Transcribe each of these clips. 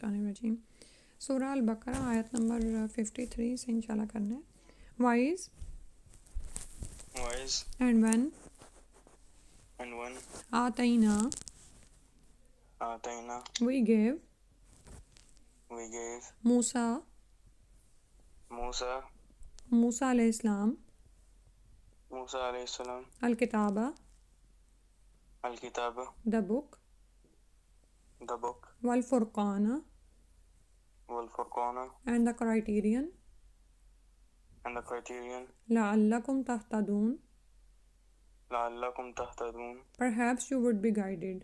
الشیطان الرجیم۔ سورہ البقرہ آیت نمبر 53 سے انشاءاللہ کرنا ہے۔ وائز اینڈ وین آتینا وی گیو موسیٰ علیہ السلام الکتاب دا بک والفرقان and the criterion لعلکم تہتدون perhaps you would be guided۔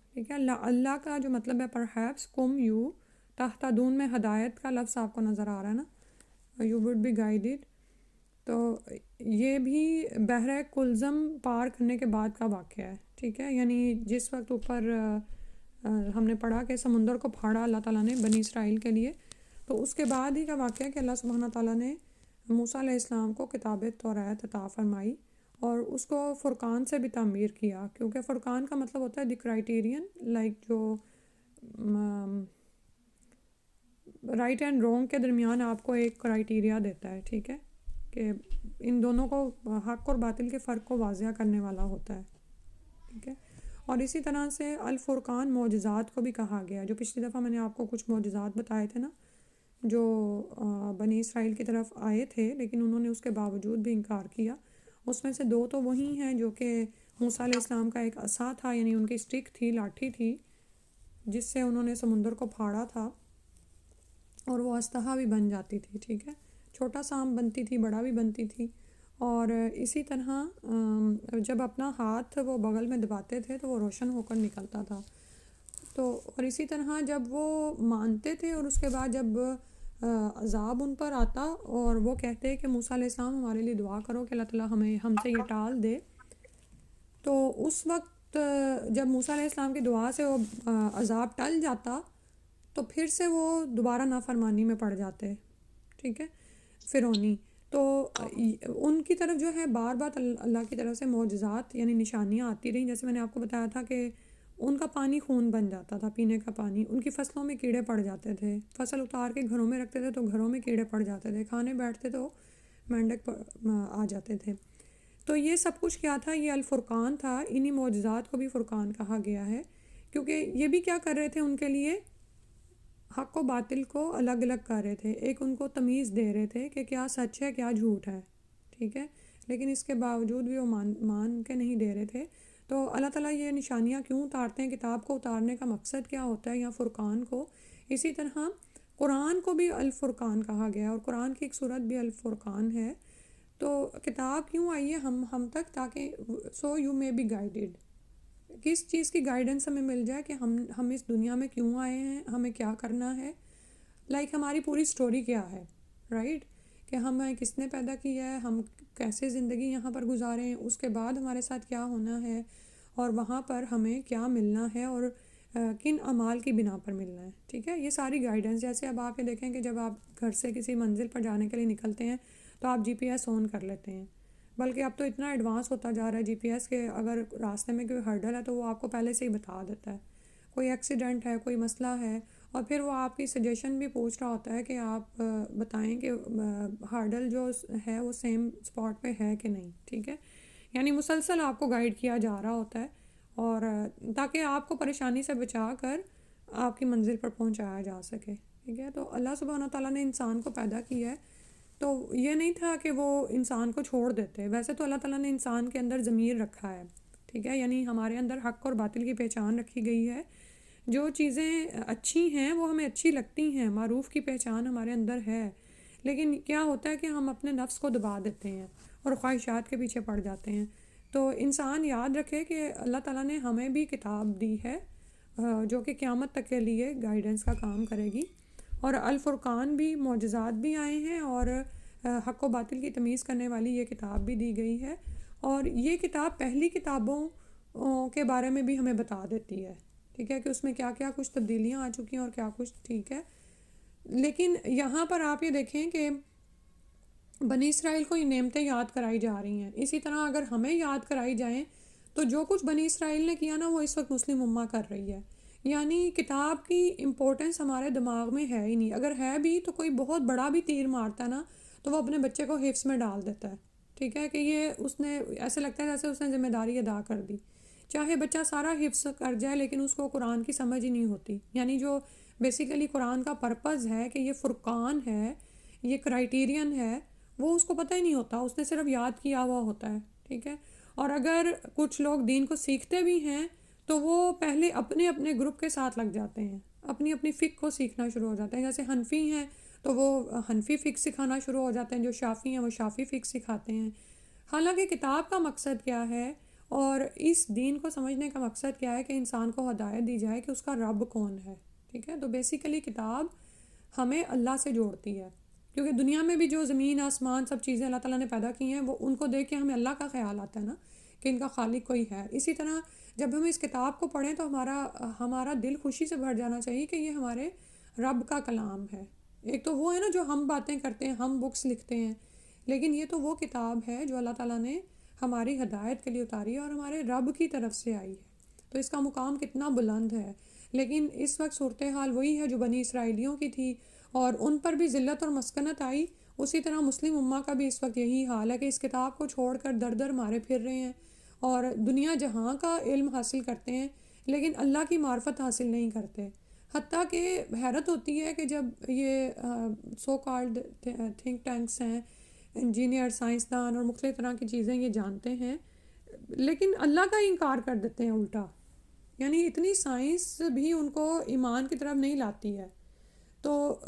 ٹھیک ہے، لعلہ کا جو مطلب ہے perhaps، کم یو، تہتدون میں ہدایت کا لفظ آپ کو نظر آ رہا ہے نا، you would be guided۔ تو یہ بھی بحر کلزم پار کرنے کے بعد کا واقعہ ہے، ٹھیک ہے، یعنی جس وقت اوپر ہم نے پڑھا کہ سمندر کو پھاڑا اللہ تعالیٰ نے بنی اسرائیل کے لیے، تو اس کے بعد ہی کا واقعہ ہے کہ اللہ سبحانہ تعالیٰ نے موسیٰ علیہ السلام کو کتاب توریت عطا فرمائی اور اس کو فرقان سے بھی تعمیر کیا، کیونکہ فرقان کا مطلب ہوتا ہے دی کرائٹیرین، لائک جو رائٹ اینڈ رونگ کے درمیان آپ کو ایک کرائٹیریا دیتا ہے، ٹھیک ہے، کہ ان دونوں کو، حق اور باطل کے فرق کو واضح کرنے والا ہوتا ہے، ٹھیک ہے۔ اور اسی طرح سے الفرقان معجزات کو بھی کہا گیا، جو پچھلی دفعہ میں نے آپ کو کچھ معجزات بتائے تھے نا، جو بنی اسرائیل کی طرف آئے تھے لیکن انہوں نے اس کے باوجود بھی انکار کیا۔ اس میں سے دو تو وہی ہیں جو کہ موسیٰ علیہ السلام کا ایک عصا تھا، یعنی ان کی اسٹک تھی، لاٹھی تھی، جس سے انہوں نے سمندر کو پھاڑا تھا اور وہ اسطحہ بھی بن جاتی تھی، ٹھیک ہے، چھوٹا سا آم بنتی تھی، بڑا بھی بنتی تھی۔ اور اسی طرح جب اپنا ہاتھ وہ بغل میں دباتے تھے تو وہ روشن ہو کر نکلتا تھا۔ تو اور اسی طرح جب وہ مانتے تھے اور اس کے بعد جب عذاب ان پر آتا اور وہ کہتے کہ موسیٰ علیہ السلام ہمارے لیے دعا کرو کہ اللہ تعالیٰ ہم سے یہ ٹال دے، تو اس وقت جب موسیٰ علیہ السلام کی دعا سے وہ عذاب ٹل جاتا تو پھر سے وہ دوبارہ نافرمانی میں پڑ جاتے، ٹھیک ہے، فرعونی۔ تو ان کی طرف جو ہے بار بار اللہ کی طرف سے معجزات یعنی نشانیاں آتی رہیں، جیسے میں نے آپ کو بتایا تھا کہ ان کا پانی خون بن جاتا تھا، پینے کا پانی، ان کی فصلوں میں کیڑے پڑ جاتے تھے، فصل اتار کے گھروں میں رکھتے تھے تو گھروں میں کیڑے پڑ جاتے تھے، کھانے بیٹھتے تو مینڈک آ جاتے تھے۔ تو یہ سب کچھ کیا تھا؟ یہ الفرقان تھا، انہی معجزات کو بھی فرقان کہا گیا ہے، کیونکہ یہ بھی کیا کر رہے تھے، ان کے لیے حق و باطل کو الگ الگ کر رہے تھے، ایک ان کو تمیز دے رہے تھے کہ کیا سچ ہے کیا جھوٹ ہے، ٹھیک ہے، لیکن اس کے باوجود بھی وہ مان کے نہیں دے رہے تھے۔ تو اللہ تعالیٰ یہ نشانیاں کیوں اتارتے ہیں، کتاب کو اتارنے کا مقصد کیا ہوتا ہے، یا فرقان کو، اسی طرح قرآن کو بھی الفرقان کہا گیا، اور قرآن کی ایک صورت بھی الفرقان ہے۔ تو کتاب کیوں آئی ہے ہم تک؟ تاکہ so you may be guided, کس چیز کی گائیڈنس ہمیں مل جائے کہ ہم اس دنیا میں کیوں آئے ہیں، ہمیں کیا کرنا ہے، لائک ہماری پوری سٹوری کیا ہے، رائٹ، کہ ہمیں کس نے پیدا کیا ہے، ہم کیسے زندگی یہاں پر گزارے ہیں، اس کے بعد ہمارے ساتھ کیا ہونا ہے، اور وہاں پر ہمیں کیا ملنا ہے، اور کن اعمال کی بنا پر ملنا ہے، ٹھیک ہے، یہ ساری گائیڈنس۔ جیسے اب آپ یہ دیکھیں کہ جب آپ گھر سے کسی منزل پر جانے کے لیے نکلتے ہیں تو آپ GPS آن کر لیتے ہیں، بلکہ اب تو اتنا ایڈوانس ہوتا جا رہا ہے GPS کہ اگر راستے میں کوئی ہرڈل ہے تو وہ آپ کو پہلے سے ہی بتا دیتا ہے، کوئی ایکسیڈنٹ ہے، کوئی مسئلہ ہے، اور پھر وہ آپ کی سجیشن بھی پوچھ رہا ہوتا ہے کہ آپ بتائیں کہ ہرڈل جو ہے وہ سیم اسپاٹ پہ ہے کہ نہیں، ٹھیک ہے، یعنی مسلسل آپ کو گائیڈ کیا جا رہا ہوتا ہے، اور تاکہ آپ کو پریشانی سے بچا کر آپ کی منزل پر پہنچایا جا سکے، ٹھیک ہے۔ تو اللہ سبحانہ تعالیٰ نے انسان کو پیدا کیا ہے، تو یہ نہیں تھا کہ وہ انسان کو چھوڑ دیتے، ویسے تو اللہ تعالیٰ نے انسان کے اندر ضمیر رکھا ہے، ٹھیک ہے، یعنی ہمارے اندر حق اور باطل کی پہچان رکھی گئی ہے، جو چیزیں اچھی ہیں وہ ہمیں اچھی لگتی ہیں، معروف کی پہچان ہمارے اندر ہے، لیکن کیا ہوتا ہے کہ ہم اپنے نفس کو دبا دیتے ہیں اور خواہشات کے پیچھے پڑ جاتے ہیں۔ تو انسان یاد رکھے کہ اللہ تعالیٰ نے ہمیں بھی کتاب دی ہے جو کہ قیامت تک کے لیے گائیڈنس کا کام کرے گی، اور الفرقان بھی، معجزات بھی آئے ہیں، اور حق و باطل کی تمیز کرنے والی یہ کتاب بھی دی گئی ہے، اور یہ کتاب پہلی کتابوں کے بارے میں بھی ہمیں بتا دیتی ہے، ٹھیک ہے، کہ اس میں کیا کیا کچھ تبدیلیاں آ چکی ہیں اور کیا کچھ ٹھیک ہے۔ لیکن یہاں پر آپ یہ دیکھیں کہ بنی اسرائیل کو یہ نعمتیں یاد کرائی جا رہی ہیں، اسی طرح اگر ہمیں یاد کرائی جائیں تو جو کچھ بنی اسرائیل نے کیا نا وہ اس وقت مسلم امہ کر رہی ہے، یعنی کتاب کی امپورٹنس ہمارے دماغ میں ہے ہی نہیں. اگر ہے بھی تو کوئی بہت بڑا بھی تیر مارتا ہے نا تو وہ اپنے بچے کو حفظ میں ڈال دیتا ہے. ٹھیک ہے کہ یہ اس نے ایسے لگتا ہے جیسے اس نے ذمہ داری ادا کر دی. چاہے بچہ سارا حفظ کر جائے لیکن اس کو قرآن کی سمجھ ہی نہیں ہوتی. یعنی جو بیسیکلی قرآن کا پرپز ہے کہ یہ فرقان ہے، یہ کرائیٹیرین ہے، وہ اس کو پتہ ہی نہیں ہوتا. اس نے صرف یاد کیا ہوا ہوتا ہے. ٹھیک ہے. اور اگر کچھ لوگ دین کو سیکھتے بھی ہیں تو وہ پہلے اپنے اپنے گروپ کے ساتھ لگ جاتے ہیں، اپنی اپنی فقہ کو سیکھنا شروع ہو جاتے ہیں. جیسے حنفی ہیں تو وہ حنفی فقہ سکھانا شروع ہو جاتے ہیں، جو شافی ہیں وہ شافی فقہ سکھاتے ہیں. حالانکہ کتاب کا مقصد کیا ہے اور اس دین کو سمجھنے کا مقصد کیا ہے کہ انسان کو ہدایت دی جائے کہ اس کا رب کون ہے. ٹھیک ہے. تو بیسیکلی کتاب ہمیں اللہ سے جوڑتی ہے، کیونکہ دنیا میں بھی جو زمین آسمان سب چیزیں اللہ تعالیٰ نے پیدا کی ہیں وہ ان کو دیکھ کے ہمیں اللہ کا خیال آتا ہے نا کہ ان کا خالق کوئی ہے. اسی طرح جب ہم اس کتاب کو پڑھیں تو ہمارا دل خوشی سے بھر جانا چاہیے کہ یہ ہمارے رب کا کلام ہے. ایک تو وہ ہے نا جو ہم باتیں کرتے ہیں، ہم بکس لکھتے ہیں، لیکن یہ تو وہ کتاب ہے جو اللہ تعالیٰ نے ہماری ہدایت کے لیے اتاری ہے اور ہمارے رب کی طرف سے آئی ہے. تو اس کا مقام کتنا بلند ہے. لیکن اس وقت صورتحال وہی ہے جو بنی اسرائیلیوں کی تھی اور ان پر بھی ذلت اور مسکنت آئی. اسی طرح مسلم امہ کا بھی اس وقت یہی حال ہے کہ اس کتاب کو چھوڑ کر در در مارے پھر رہے ہیں اور دنیا جہاں کا علم حاصل کرتے ہیں لیکن اللہ کی معرفت حاصل نہیں کرتے. حتیٰ کہ حیرت ہوتی ہے کہ جب یہ سو کالڈ تھنک ٹینکس ہیں، انجینئر، سائنسدان اور مختلف طرح کی چیزیں یہ جانتے ہیں لیکن اللہ کا ہی انکار کر دیتے ہیں الٹا. یعنی اتنی سائنس بھی ان کو ایمان کی طرف نہیں لاتی ہے. تو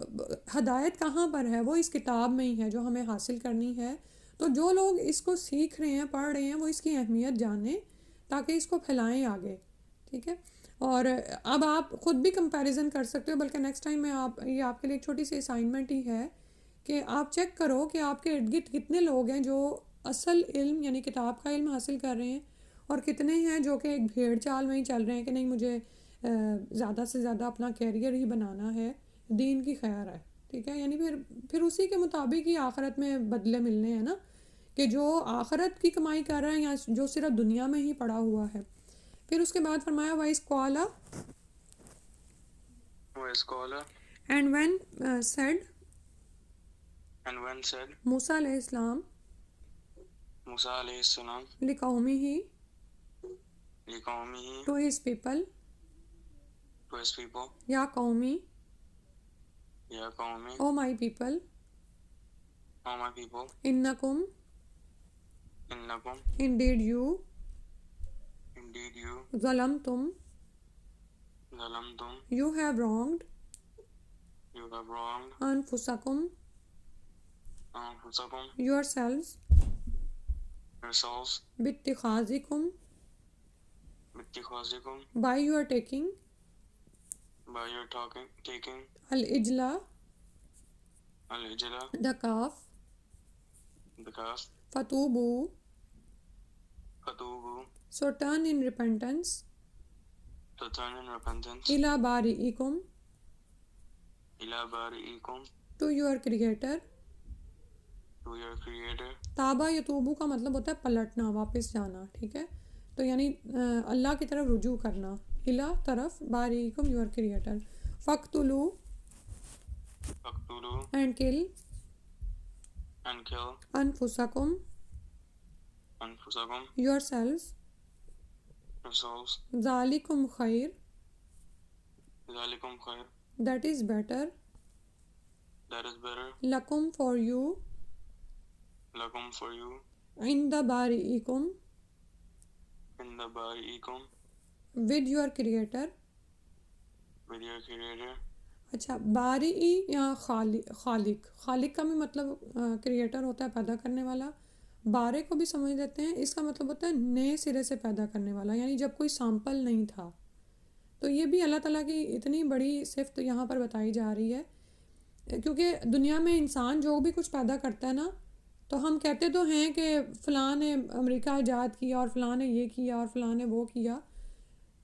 ہدایت کہاں پر ہے؟ وہ اس کتاب میں ہی ہے جو ہمیں حاصل کرنی ہے. تو جو لوگ اس کو سیکھ رہے ہیں، پڑھ رہے ہیں، وہ اس کی اہمیت جانیں تاکہ اس کو پھیلائیں آگے. ٹھیک ہے. اور اب آپ خود بھی کمپیریزن کر سکتے ہو، بلکہ نیکسٹ ٹائم میں یہ آپ کے لیے ایک چھوٹی سی اسائنمنٹ ہی ہے کہ آپ چیک کرو کہ آپ کے ارد گرد کتنے لوگ ہیں جو اصل علم یعنی کتاب کا علم حاصل کر رہے ہیں اور کتنے ہیں جو کہ ایک بھیڑ چال میں ہی چل رہے ہیں کہ نہیں مجھے زیادہ سے زیادہ اپنا کیریئر ہی بنانا ہے، دین کی خیر ہے. ٹھیک ہے. یعنی پھر اسی کے مطابق ہی آخرت میں بدلے ملنے ہیں نا، کہ جو آخرت کی کمائی کر رہا ہے یا جو صرف دنیا میں ہی پڑا ہوا ہے. پھر اس کے بعد فرمایا وائس کوالا اینڈ وین سیڈ موسیٰ علیہ السلام لقومی ہی ٹو ہز پیپل یا قومی او مائی پیپل انکم انڈیڈ یو ظلمتم you have wronged انفسکم yourselves باتخاذکم by your taking الإجلة the calf فتوبوا so turn in repentance إلى بارئکم to your creator. تابہ یتوبو کا مطلب ہوتا ہے پلٹنا، واپس جانا. ٹھیک ہے. تو یعنی اللہ کی طرف رجوع کرنا، الہ طرف، بارئکم your creator. فَاقْتُلُوا and kill انفسکم yourselves ذالکم خیر that is better لکم for you عند بارئکم with your creator. اچھا، بارئی یا خالق کا بھی مطلب کریٹر ہوتا ہے، پیدا کرنے والا. بارے کو بھی سمجھ لیتے ہیں، اس کا مطلب ہوتا ہے نئے سرے سے پیدا کرنے والا، یعنی جب کوئی سیمپل نہیں تھا. تو یہ بھی اللہ تعالیٰ کی اتنی بڑی صفت یہاں پر بتائی جا رہی ہے، کیونکہ دنیا میں انسان جو بھی کچھ پیدا کرتا ہے نا تو ہم کہتے تو ہیں کہ فلاں نے امریکہ ایجاد کیا اور فلاں نے یہ کیا اور فلاں نے وہ کیا،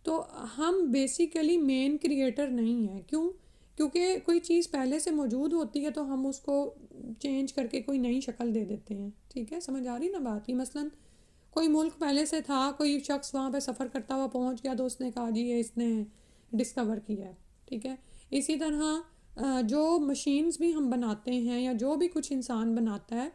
تو ہم بیسیکلی مین کریٹر نہیں ہیں. کیونکہ کوئی چیز پہلے سے موجود ہوتی ہے تو ہم اس کو چینج کر کے کوئی نئی شکل دے دیتے ہیں. ٹھیک ہے، سمجھ آ رہی نا بات؟ یہ مثلاً کوئی ملک پہلے سے تھا، کوئی شخص وہاں پہ سفر کرتا ہوا پہنچ گیا تو اس نے کہا جی یہ اس نے ڈسکور کیا ہے، ٹھیک ہے. اسی طرح جو مشینز بھی ہم بناتے ہیں یا جو بھی کچھ انسان بناتا ہے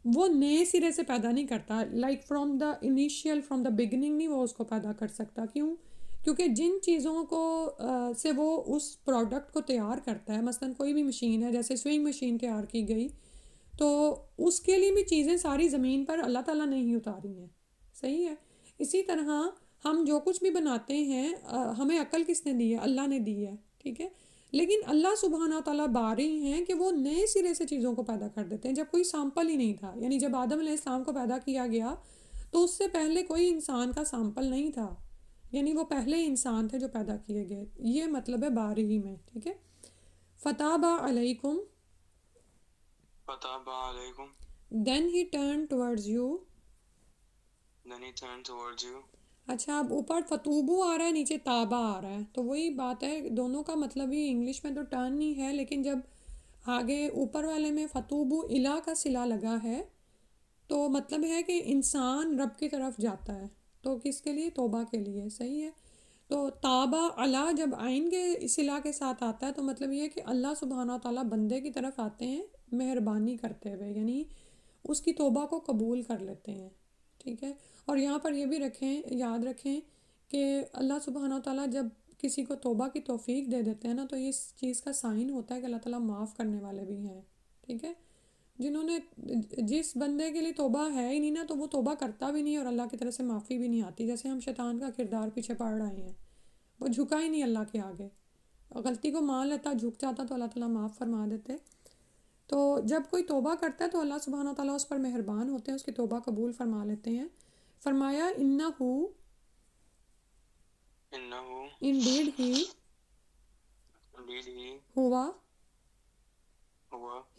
وہ نئے سرے سے پیدا نہیں کرتا، like from the initial, from the beginning نہیں وہ اس کو پیدا کر سکتا. کیونکہ جن چیزوں کو سے وہ اس پروڈکٹ کو تیار کرتا ہے، مثلا کوئی بھی مشین ہے جیسے سوئنگ مشین تیار کی گئی تو اس کے لیے بھی چیزیں ساری زمین پر اللہ تعالیٰ نے ہی اتاری ہیں، صحیح ہے. اسی طرح ہم جو کچھ بھی بناتے ہیں ہمیں عقل کس نے دی ہے؟ اللہ نے دی ہے، ٹھیک ہے. لیکن اللہ سبحانہ تعالیٰ باری ہیں کہ وہ نئے سرے سے چیزوں کو پیدا کر دیتے ہیں جب کوئی سامپل ہی نہیں تھا. یعنی جب آدم علیہ السلام کو پیدا کیا گیا تو اس سے پہلے کوئی انسان کا سامپل نہیں تھا، یعنی وہ پہلے انسان تھے جو پیدا کیے گئے. یہ مطلب ہے باری میں، ٹھیک ہے. فتاب علیکم، فتاب علیکم، then he turned towards you. then he turned towards you. اچھا اب اوپر فتوبو آ رہا ہے، نیچے تابا آ رہا ہے، تو وہی بات ہے، دونوں کا مطلب ہی انگلش میں تو ٹرن نہیں ہے، لیکن جب آگے اوپر والے میں فتوبو الا کا صلہ لگا ہے تو مطلب ہے کہ انسان رب کی طرف جاتا ہے، تو کس کے لیے؟ توبہ کے لیے، صحیح ہے. تو تابا علا جب آئین کے صلہ کے ساتھ آتا ہے تو مطلب یہ ہے کہ اللہ سبحانہ تعالیٰ بندے کی طرف آتے ہیں مہربانی کرتے ہوئے، یعنی اس کی توبہ کو قبول کر لیتے ہیں، ٹھیک ہے. اور یہاں پر یہ بھی یاد رکھیں کہ اللہ سبحانہ تعالیٰ جب کسی کو توبہ کی توفیق دے دیتے ہیں نا تو اس چیز کا سائن ہوتا ہے کہ اللہ تعالیٰ معاف کرنے والے بھی ہیں، ٹھیک ہے. جس بندے کے لیے توبہ ہے ہی نہیں نا تو وہ توبہ کرتا بھی نہیں اور اللہ کی طرف سے معافی بھی نہیں آتی. جیسے ہم شیطان کا کردار پیچھے پڑ رہے ہیں، وہ جھکا ہی نہیں اللہ کے آگے، غلطی کو مان لیتا، جھک جاتا تو اللہ تعالیٰ معاف فرما دیتے. تو جب کوئی توبہ کرتا ہے تو اللہ سبحانہ تعالیٰ اس پر مہربان ہوتے ہیں، اس کی توبہ قبول فرما لیتے ہیں. فرمایا انہو، انڈیڈ ہی، ہوا،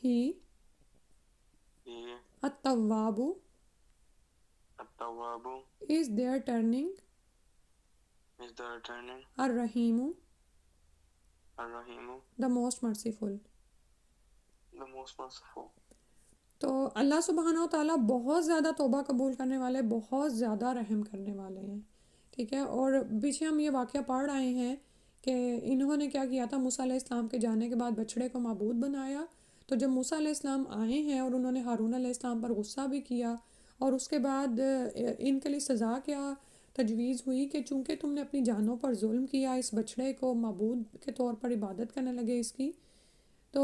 ہی، التواب، is their turning، الرحیم، the most merciful. تو اللہ سبحانہ و تعالیٰ بہت زیادہ توبہ قبول کرنے والے، بہت زیادہ رحم کرنے والے ہیں، ٹھیک ہے. اور پیچھے ہم یہ واقعہ پڑھ رہے ہیں کہ انہوں نے کیا کیا تھا، موسیٰ علیہ السلام کے جانے کے بعد بچڑے کو معبود بنایا. تو جب موسیٰ علیہ السلام آئے ہیں اور انہوں نے ہارون علیہ السلام پر غصہ بھی کیا اور اس کے بعد ان کے لیے سزا کیا تجویز ہوئی کہ چونکہ تم نے اپنی جانوں پر ظلم کیا، اس بچڑے کو معبود کے طور پر عبادت کرنے لگے اس کی، تو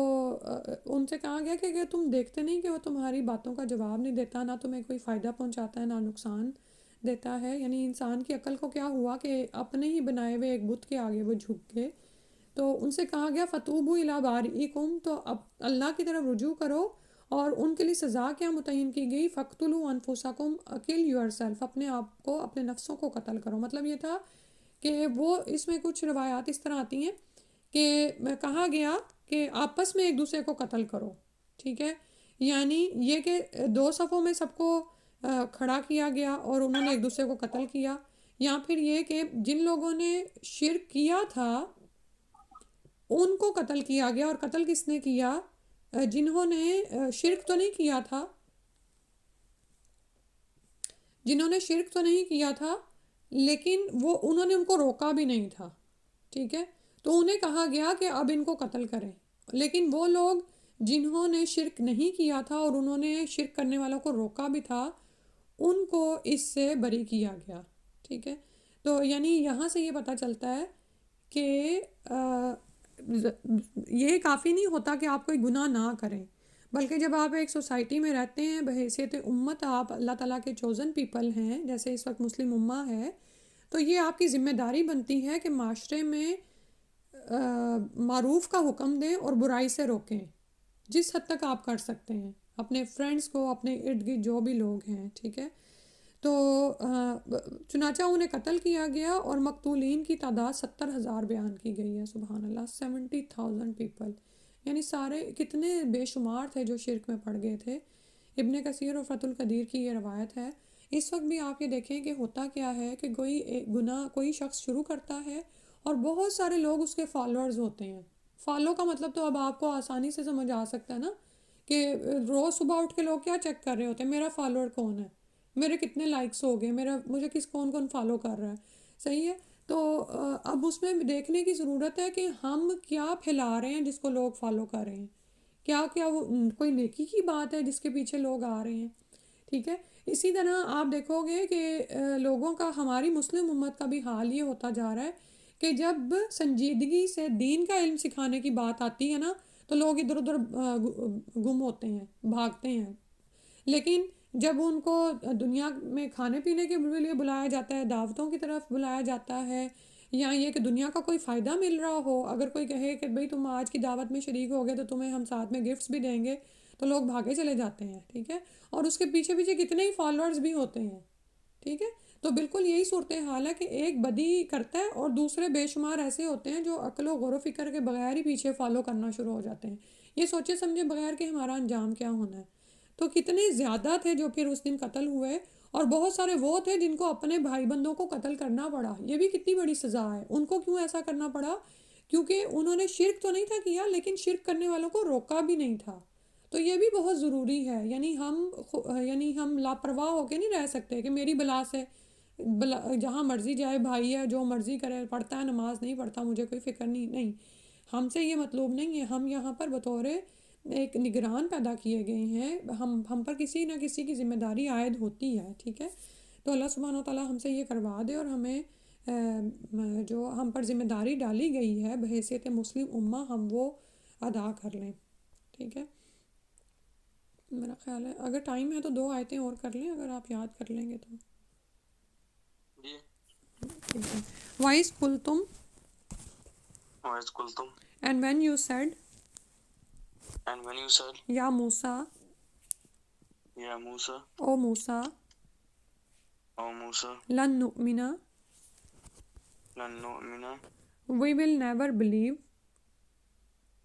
ان سے کہا گیا کہ تم دیکھتے نہیں کہ وہ تمہاری باتوں کا جواب نہیں دیتا، نہ تمہیں کوئی فائدہ پہنچاتا ہے نہ نقصان دیتا ہے. یعنی انسان کی عقل کو کیا ہوا کہ اپنے ہی بنائے ہوئے ایک بت کے آگے وہ جھک گئے. تو ان سے کہا گیا فتوبوا الی بارئکم، تو اب اللہ کی طرف رجوع کرو. اور ان کے لیے سزا کیا متعین کی گئی؟ فاقتلوا انفسکم، کل یور سیلف، اپنے آپ کو، اپنے نفسوں کو قتل کرو. مطلب یہ تھا کہ وہ اس میں کچھ روایات اس طرح آتی ہیں کہ کہا گیا کہ آپس میں ایک دوسرے کو قتل کرو، ٹھیک ہے. یعنی یہ کہ دو صفوں میں سب کو کھڑا کیا گیا اور انہوں نے ایک دوسرے کو قتل کیا. یا پھر یہ کہ جن لوگوں نے شرک کیا تھا ان کو قتل کیا گیا. اور قتل کس نے کیا؟ جنہوں نے شرک تو نہیں کیا تھا، جنہوں نے شرک تو نہیں کیا تھا لیکن انہوں نے ان کو روکا بھی نہیں تھا، ٹھیک ہے. تو انہیں کہا گیا کہ اب ان کو قتل کریں. لیکن وہ لوگ جنہوں نے شرک نہیں کیا تھا اور انہوں نے شرک کرنے والوں کو روکا بھی تھا ان کو اس سے بری کیا گیا، ٹھیک ہے. تو یعنی یہاں سے یہ پتہ چلتا ہے کہ یہ کافی نہیں ہوتا کہ آپ کوئی گناہ نہ کریں، بلکہ جب آپ ایک سوسائٹی میں رہتے ہیں بحیثیت امت، آپ اللہ تعالیٰ کے چوزن پیپل ہیں، جیسے اس وقت مسلم امہ ہے، تو یہ آپ کی ذمہ داری بنتی ہے کہ معاشرے میں معروف کا حکم دیں اور برائی سے روکیں جس حد تک آپ کر سکتے ہیں، اپنے فرینڈز کو، اپنے ارد گرد جو بھی لوگ ہیں، ٹھیک ہے. تو چنانچہ انہیں قتل کیا گیا اور مقتولین کی تعداد 70,000 بیان کی گئی ہے. سبحان اللہ، 70,000 پیپل، یعنی سارے کتنے بے شمار تھے جو شرک میں پڑ گئے تھے. ابن کثیر اور فتح القدیر کی یہ روایت ہے. اس وقت بھی آپ یہ دیکھیں کہ ہوتا کیا ہے کہ کوئی شخص شروع کرتا ہے اور بہت سارے لوگ اس کے فالوورز ہوتے ہیں. فالو کا مطلب تو اب آپ کو آسانی سے سمجھ آ سکتا ہے نا کہ روز صبح اٹھ کے لوگ کیا چیک کر رہے ہوتے ہیں، میرا فالوور کون ہے، میرے کتنے لائکس ہو گئے، مجھے کون فالو کر رہا ہے، صحیح ہے. تو اب اس میں دیکھنے کی ضرورت ہے کہ ہم کیا پھیلا رہے ہیں جس کو لوگ فالو کر رہے ہیں، کیا وہ کوئی نیکی کی بات ہے جس کے پیچھے لوگ آ رہے ہیں، ٹھیک ہے۔ اسی طرح آپ دیکھو گے کہ لوگوں کا، ہماری مسلم امت کا بھی حال یہ ہوتا جا رہا ہے کہ جب سنجیدگی سے دین کا علم سکھانے کی بات آتی ہے نا تو لوگ ادھر ادھر گم ہوتے ہیں، بھاگتے ہیں، لیکن جب ان کو دنیا میں کھانے پینے کے لیے بلایا جاتا ہے، دعوتوں کی طرف بلایا جاتا ہے، یا یہ کہ دنیا کا کوئی فائدہ مل رہا ہو، اگر کوئی کہے کہ بھئی تم آج کی دعوت میں شریک ہو گئے تو تمہیں ہم ساتھ میں گفٹس بھی دیں گے، تو لوگ بھاگے چلے جاتے ہیں، ٹھیک ہے، اور اس کے پیچھے پیچھے کتنے ہی فالوورز بھی ہوتے ہیں، ٹھیک ہے۔ تو بالکل یہی صورتحال ہے کہ ایک بدی کرتا ہے اور دوسرے بے شمار ایسے ہوتے ہیں جو عقل و غور و فکر کے بغیر ہی پیچھے فالو کرنا شروع ہو جاتے ہیں، یہ سوچے سمجھے بغیر کہ ہمارا انجام کیا ہونا ہے۔ تو کتنے زیادہ تھے جو پھر اس دن قتل ہوئے، اور بہت سارے وہ تھے جن کو اپنے بھائی بندوں کو قتل کرنا پڑا، یہ بھی کتنی بڑی سزا ہے۔ ان کو کیوں ایسا کرنا پڑا؟ کیونکہ انہوں نے شرک تو نہیں تھا کیا، لیکن شرک کرنے والوں کو روکا بھی نہیں تھا۔ تو یہ بھی بہت ضروری ہے، یعنی ہم لاپرواہ ہو کے نہیں رہ سکتے کہ میری بلا سے جہاں مرضی جائے بھائی ہے، جو مرضی کرے، پڑھتا ہے نماز نہیں پڑھتا مجھے کوئی فکر نہیں، نہیں، ہم سے یہ مطلوب نہیں ہے۔ ہم یہاں پر بطور ایک نگران پیدا کیے گئے ہیں، ہم پر کسی نہ کسی کی ذمہ داری عائد ہوتی ہے، ٹھیک ہے۔ تو اللہ سبحانہ وتعالیٰ ہم سے یہ کروا دے اور ہمیں جو ہم پر ذمہ داری ڈالی گئی ہے بحیثیت مسلم امہ ہم وہ ادا کر لیں، ٹھیک ہے۔ میرا خیال ہے اگر ٹائم ہے تو 2 آیتیں اور کر لیں، اگر آپ یاد کر لیں گے تو جی۔ ٹھیک ہے۔ وَإِذْ قُلْتُمْ وَإِذْ قُلْتُمْ and when you said and when you said یا موسیٰ یا موسیٰ او موسیٰ او موسیٰ لن نؤمنا لن نؤمن we will never believe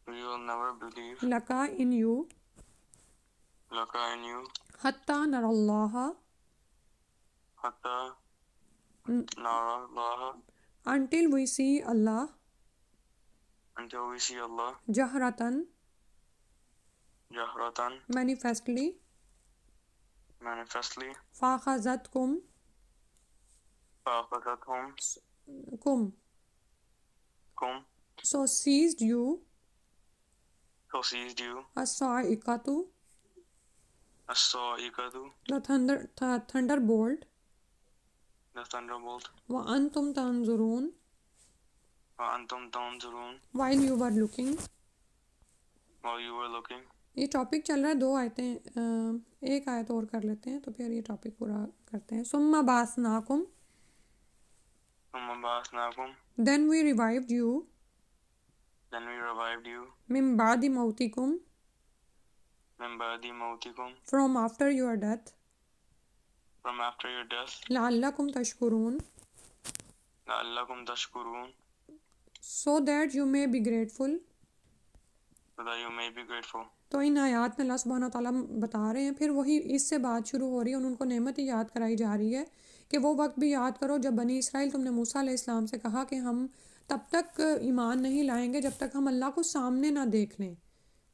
we will never believe لکا in you لك in you حتی نر اللہ حتى نرى الله until we see Allah until we see Allah جہرتاً جهرة manifestly manifestly فاخذتکم فأخذتهم come so seized you so seized you الصاعقۃ الصاعقة the thunderbolt the thunderbolt وانتم تنظرون وأنتم تنظرون while you were looking۔ while you were looking۔ یہ topic چل رہا ہے 2 آیتیں، ایک آیت اور کر لیتے ہیں تو پھر یہ ٹاپک پورا کرتے ہیں۔ ثم بعثناکم ثم بعثناكم then we revived you then we revived you من بعد موتکم من بعد موتكم from after your death from after your death لعلکم تشکرون لعلكم تشكرون so that you may be grateful۔ so that you may be grateful۔ تو ان آیات میں اللہ سبحانہ تعالیٰ بتا رہے ہیں، پھر وہی اس سے بات شروع ہو رہی ہے، ان کو نعمت ہی یاد کرائی جا رہی ہے کہ وہ وقت بھی یاد کرو جب بنی اسرائیل تم نے موسیٰ علیہ السلام سے کہا کہ ہم تب تک ایمان نہیں لائیں گے جب تک ہم اللہ کو سامنے نہ دیکھ لیں،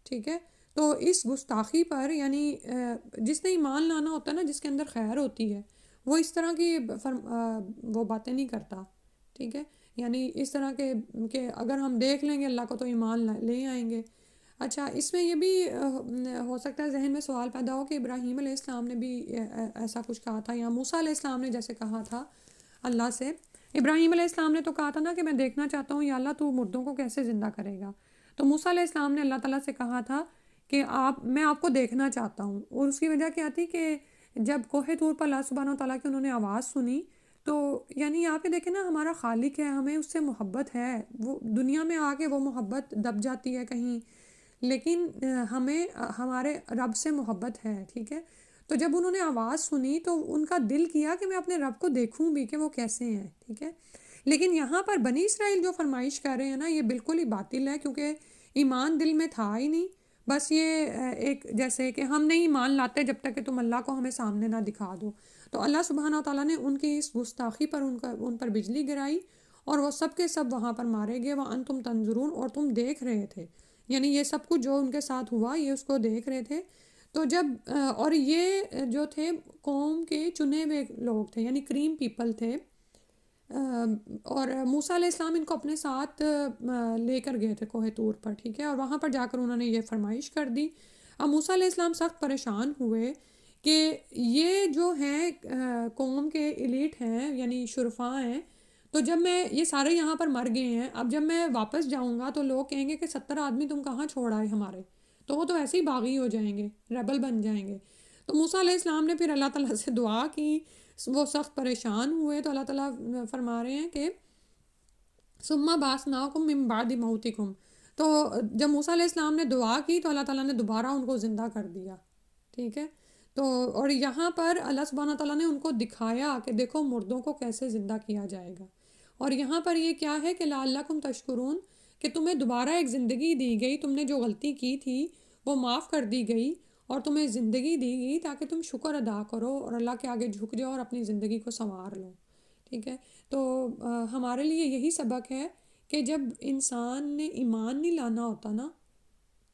ٹھیک ہے۔ تو اس گستاخی پر، یعنی جس نے ایمان لانا ہوتا ہے نا، جس کے اندر خیر ہوتی ہے، وہ اس طرح کی وہ باتیں نہیں کرتا، ٹھیک ہے، یعنی اس طرح کے کہ اگر ہم دیکھ لیں گے اللہ کو تو ایمان لے آئیں گے۔ اچھا، اس میں یہ بھی ہو سکتا ہے ذہن میں سوال پیدا ہو کہ ابراہیم علیہ السلام نے بھی ایسا کچھ کہا تھا، یا موسیٰ علیہ السلام نے جیسے کہا تھا اللہ سے۔ ابراہیم علیہ السلام نے تو کہا تھا نا کہ میں دیکھنا چاہتا ہوں یا اللہ تو مردوں کو کیسے زندہ کرے گا، تو موسیٰ علیہ السلام نے اللہ تعالیٰ سے کہا تھا کہ میں آپ کو دیکھنا چاہتا ہوں، اور اس کی وجہ کیا تھی کہ جب کوہ طور پر اللہ سبحانہ تعالیٰ کی انہوں نے آواز سنی تو یعنی آپ یہ دیکھیں نا، ہمارا خالق ہے، ہمیں اس سے محبت ہے، وہ دنیا میں آ کے وہ محبت دب جاتی ہے کہیں، لیکن ہمیں ہمارے رب سے محبت ہے، ٹھیک ہے۔ تو جب انہوں نے آواز سنی تو ان کا دل کیا کہ میں اپنے رب کو دیکھوں بھی کہ وہ کیسے ہیں، ٹھیک ہے۔ لیکن یہاں پر بنی اسرائیل جو فرمائش کر رہے ہیں نا، یہ بالکل ہی باطل ہے، کیونکہ ایمان دل میں تھا ہی نہیں، بس یہ ایک جیسے کہ ہم نہیں ایمان لاتے جب تک کہ تم اللہ کو ہمیں سامنے نہ دکھا دو۔ تو اللہ سبحانہ تعالیٰ نے ان کی اس گستاخی پر ان پر بجلی گرائی، اور وہ سب کے سب وہاں پر مارے گئے، وَأَنْتُمْ تَنْظُرُونَ، اور تم دیکھ رہے تھے، یعنی یہ سب کچھ جو ان کے ساتھ ہوا یہ اس کو دیکھ رہے تھے۔ تو جب اور یہ جو تھے قوم کے چنے ہوئے لوگ تھے، یعنی کریم پیپل تھے، اور موسیٰ علیہ السلام ان کو اپنے ساتھ لے کر گئے تھے کوہ طور پر، ٹھیک ہے، اور وہاں پر جا کر انہوں نے یہ فرمائش کر دی۔ اب موسیٰ علیہ السلام سخت پریشان ہوئے کہ یہ جو ہیں قوم کے ایلیٹ ہیں، یعنی شرفاء ہیں، تو جب میں یہ سارے یہاں پر مر گئے ہیں، اب جب میں واپس جاؤں گا تو لوگ کہیں گے کہ 70 آدمی تم کہاں چھوڑ آئے ہمارے، تو وہ تو ایسے ہی باغی ہو جائیں گے، ریبل بن جائیں گے۔ تو موسیٰ علیہ السلام نے پھر اللہ تعالیٰ سے دعا کی، وہ سخت پریشان ہوئے، تو اللہ تعالیٰ فرما رہے ہیں کہ ثم بعثناکم من بعد موتکم، تو جب موسیٰ علیہ السلام نے دعا کی تو اللہ تعالیٰ نے دوبارہ ان کو زندہ کر دیا، ٹھیک ہے۔ تو اور یہاں پر اللہ سبحانہ تعالیٰ نے ان کو دکھایا کہ دیکھو مردوں کو کیسے زندہ کیا جائے گا، اور یہاں پر یہ کیا ہے کہ لعلکم تشکرون، کہ تمہیں دوبارہ ایک زندگی دی گئی، تم نے جو غلطی کی تھی وہ معاف کر دی گئی، اور تمہیں زندگی دی گئی تاکہ تم شکر ادا کرو اور اللہ کے آگے جھک جاؤ اور اپنی زندگی کو سنوار لو، ٹھیک ہے۔ تو ہمارے لیے یہی سبق ہے کہ جب انسان نے ایمان نہیں لانا ہوتا نا،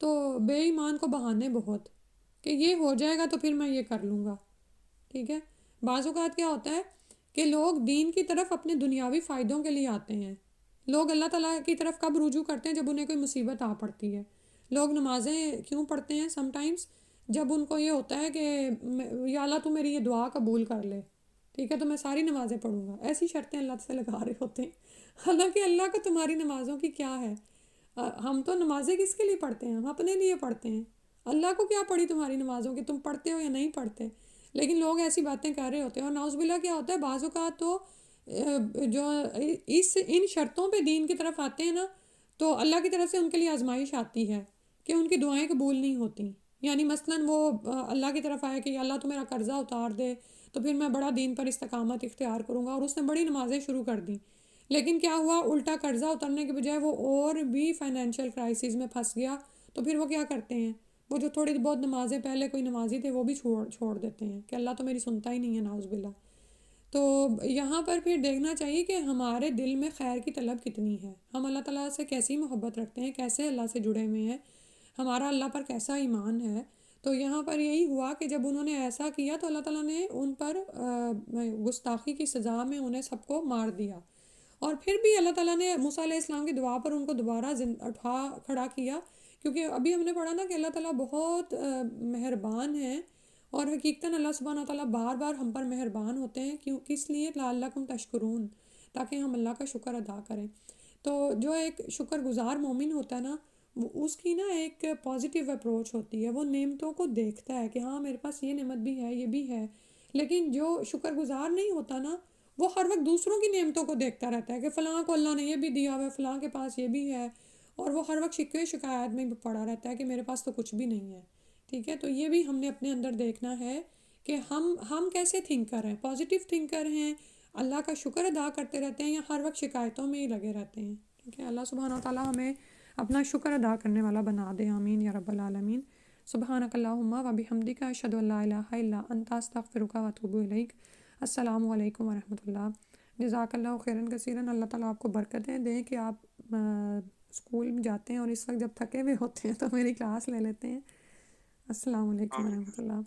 تو بے ایمان کو بہانے بہت، کہ یہ ہو جائے گا تو پھر میں یہ کر لوں گا، ٹھیک ہے۔ بعض اوقات کیا ہوتا ہے کہ لوگ دین کی طرف اپنے دنیاوی فائدوں کے لیے آتے ہیں، لوگ اللہ تعالیٰ کی طرف کب رجوع کرتے ہیں؟ جب انہیں کوئی مصیبت آ پڑتی ہے۔ لوگ نمازیں کیوں پڑھتے ہیں سم ٹائمز؟ جب ان کو یہ ہوتا ہے کہ یا اللہ تو میری یہ دعا قبول کر لے، ٹھیک ہے، تو میں ساری نمازیں پڑھوں گا، ایسی شرطیں اللہ سے لگا رہے ہوتے ہیں، حالانکہ اللہ کو تمہاری نمازوں کی کیا ہے؟ ہم تو نمازیں کس کے لیے پڑھتے ہیں؟ ہم اپنے لیے پڑھتے ہیں، اللہ کو کیا پڑھی تمہاری نمازوں کی، تم پڑھتے ہو یا نہیں پڑھتے؟ لیکن لوگ ایسی باتیں کر رہے ہوتے ہیں، اور نعوذ باللہ کیا ہوتا ہے بعض اوقات تو جو ان شرطوں پہ دین کی طرف آتے ہیں نا، تو اللہ کی طرف سے ان کے لیے آزمائش آتی ہے کہ ان کی دعائیں قبول نہیں ہوتی۔ یعنی مثلاً وہ اللہ کی طرف آئے کہ یا اللہ تو میرا قرضہ اتار دے، تو پھر میں بڑا دین پر استقامت اختیار کروں گا، اور اس نے بڑی نمازیں شروع کر دیں، لیکن کیا ہوا، الٹا قرضہ اترنے کے بجائے وہ اور بھی فائنینشیل کرائسس میں پھنس گیا، تو پھر وہ کیا کرتے ہیں، وہ جو تھوڑی بہت نمازیں پہلے کوئی نمازی تھے وہ بھی چھوڑ دیتے ہیں کہ اللہ تو میری سنتا ہی نہیں ہے، نعوذ باللہ۔ تو یہاں پر پھر دیکھنا چاہیے کہ ہمارے دل میں خیر کی طلب کتنی ہے، ہم اللہ تعالیٰ سے کیسی محبت رکھتے ہیں، کیسے اللہ سے جڑے ہوئے ہیں، ہمارا اللہ پر کیسا ایمان ہے۔ تو یہاں پر یہی ہوا کہ جب انہوں نے ایسا کیا تو اللہ تعالیٰ نے ان پر گستاخی کی سزا میں انہیں سب کو مار دیا، اور پھر بھی اللہ تعالیٰ نے موسیٰ علیہ السلام کی دعا پر ان کو دوبارہ اٹھا کھڑا کیا، کیونکہ ابھی ہم نے پڑھا نا کہ اللہ تعالیٰ بہت مہربان ہیں، اور حقیقتاً اللہ سبحانہ تعالیٰ بار بار ہم پر مہربان ہوتے ہیں، کیوں کس لیے؟ لعلکم تشکرون، تاکہ ہم اللہ کا شکر ادا کریں۔ تو جو ایک شکر گزار مومن ہوتا ہے نا، اس کی نا ایک پازیٹیو اپروچ ہوتی ہے، وہ نعمتوں کو دیکھتا ہے کہ ہاں میرے پاس یہ نعمت بھی ہے، یہ بھی ہے، لیکن جو شکر گزار نہیں ہوتا نا، وہ ہر وقت دوسروں کی نعمتوں کو دیکھتا رہتا ہے کہ فلاں کو اللہ نے یہ بھی دیا ہوا ہے، فلاں کے پاس یہ بھی ہے، اور وہ ہر وقت شکوے شکایت میں پڑا رہتا ہے کہ میرے پاس تو کچھ بھی نہیں ہے، ٹھیک ہے۔ تو یہ بھی ہم نے اپنے اندر دیکھنا ہے کہ ہم کیسے تھنکر ہیں، پازیٹیو تھنکر ہیں، اللہ کا شکر ادا کرتے رہتے ہیں، یا ہر وقت شکایتوں میں ہی لگے رہتے ہیں، ٹھیک ہے۔ اللہ سبحانہ وتعالیٰ ہمیں اپنا شکر ادا کرنے والا بنا دے، آمین یا رب العالمین۔ سبحانک اللہم و بحمدک، اشہد ان لا الہ الا انت، استغفرک و اتوب الیک۔ السلام علیکم ورحمۃ اللہ۔ جزاک اللہ خیراً کثیراً، اللہ تعالیٰ آپ کو برکتیں دیں کہ آپ اسکول میں جاتے ہیں اور اس وقت جب تھکے ہوئے ہوتے ہیں تو میری کلاس لے لیتے ہیں۔ السلام علیکم ورحمۃ اللہ۔